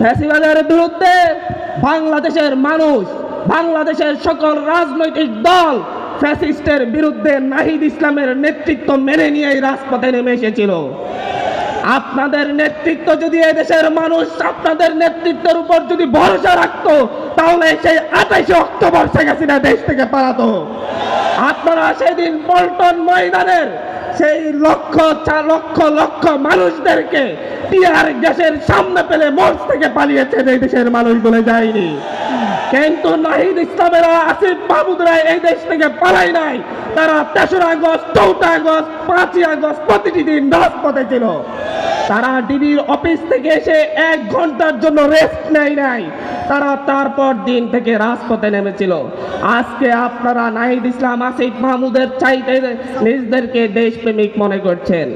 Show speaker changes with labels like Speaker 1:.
Speaker 1: ফ্যাসিবাদের বিরুদ্ধে বাংলাদেশের মানুষ, বাংলাদেশের সকল রাজনৈতিক দল ফ্যাসিস্টের বিরুদ্ধে নাহিদ ইসলামের নেতৃত্ব মেনে নিয়ে রাজপথে নেমে এসেছিল। আপনাদের নেতৃত্ব যদি এদেশের মানুষ আপনাদের নেতৃত্বের উপর যদি ভরসা রাখতো, তাহলে সেই 28 অক্টোবর শেখ হাসিনা দেশ থেকে পালাতো। আপনারা সেদিন পল্টন ময়দানের সেই লক্ষ লক্ষ মানুষদেরকে টিয়ার গ্যাসের সামনে পেলে মঞ্চ থেকে পালিয়েছে, এই দেশের মানুষগুলো যায়নি। কিন্তু নাহিদ ইসলামেরা, আসিফ মাহমুদরা এই দেশ থেকে পালায় নাই। তারা 3রা আগস্ট, 4টা আগস্ট, 5ই আগস্ট প্রতিটি দিন রাজপথে ছিল। তারা ডিবির অফিস থেকে এসে 1 ঘন্টার জন্য রেস্ট নেয় নাই। তারা তারপর দিন থেকে রাজপথে নেমেছিল। আজকে আপনারা নাহিদ ইসলাম, আসিফ মাহমুদের চাইতে নিজেদেরকে দেশপ্রেমিক মনে করছেন।